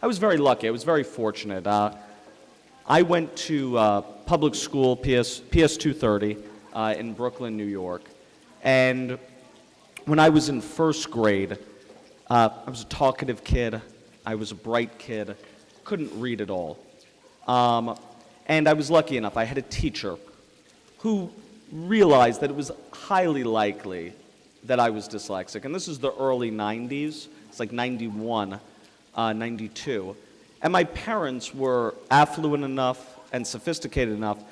I was very lucky. I was very fortunate. I went to public school, PS 230, in Brooklyn, New York. And when I was in first grade, I was a talkative kid. I was a bright kid. Couldn't read at all. And I was lucky enough. I had a teacher who realized that it was highly likely that I was dyslexic. And this is the early 90s. It's like 91, 92. And my parents were affluent enough and sophisticated enough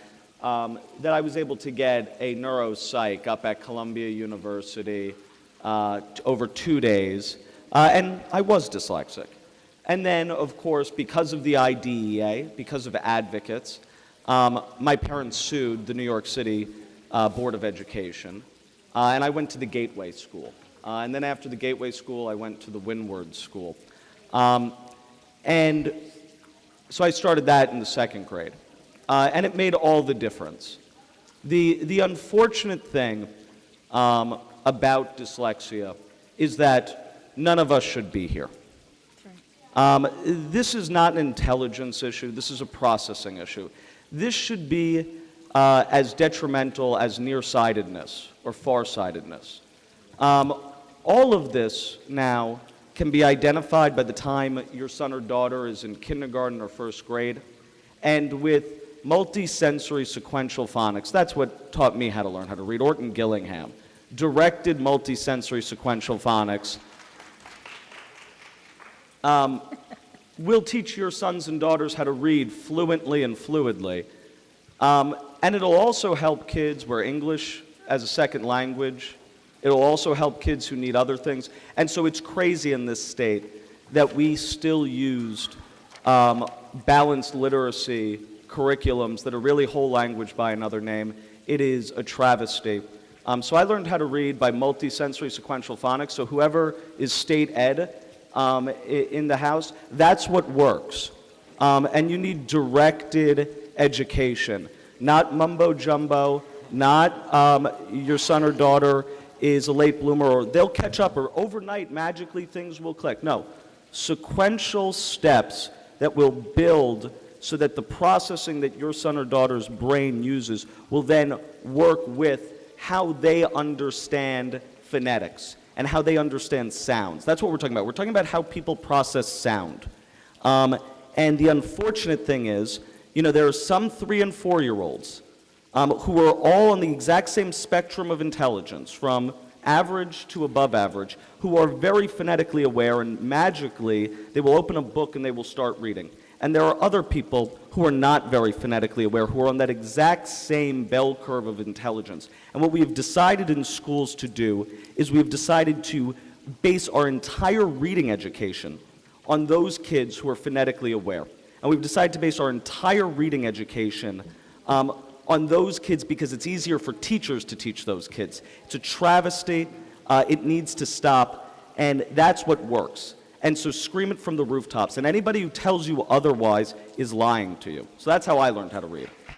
that I was able to get a neuropsych up at Columbia University over 2 days. And I was dyslexic. And then, of course, because of the IDEA, because of advocates, my parents sued the New York City Board of Education. And I went to the Gateway School. And then after the Gateway School, I went to the Windward School. And so I started that in the second grade. And it made all the difference. The unfortunate thing about dyslexia is that none of us should be here. This is not an intelligence issue. This is a processing issue. This should be as detrimental as nearsightedness or farsightedness. All of this now can be identified by the time your son or daughter is in kindergarten or first grade. And with multisensory sequential phonics, that's what taught me how to learn how to read. Orton Gillingham, directed multisensory sequential phonics, will teach your sons and daughters how to read fluently and fluidly. And it'll also help kids where English as a second language. It'll also help kids who need other things. And so it's crazy in this state that we still used balanced literacy curriculums that are really whole language by another name. It is a travesty. So I learned how to read by multisensory sequential phonics. So whoever is state ed in the house, that's what works. And you need directed education, not mumbo jumbo, not your son or daughter is a late bloomer or they'll catch up or overnight magically things will click. No, sequential steps that will build so that the processing that your son or daughter's brain uses will then work with how they understand phonetics and how they understand sounds. That's what we're talking about. We're talking about how people process sound. And the unfortunate thing is, there are some 3- and 4-year-olds who are all on the exact same spectrum of intelligence, from average to above average, who are very phonetically aware, and magically they will open a book and they will start reading. And there are other people who are not very phonetically aware, who are on that exact same bell curve of intelligence. And what we have decided in schools to do is we've decided to base our entire reading education on those kids who are phonetically aware. And we've decided to base our entire reading education on those kids because it's easier for teachers to teach those kids. It's a travesty. It needs to stop. And that's what works. And so scream it from the rooftops. And anybody who tells you otherwise is lying to you. So that's how I learned how to read.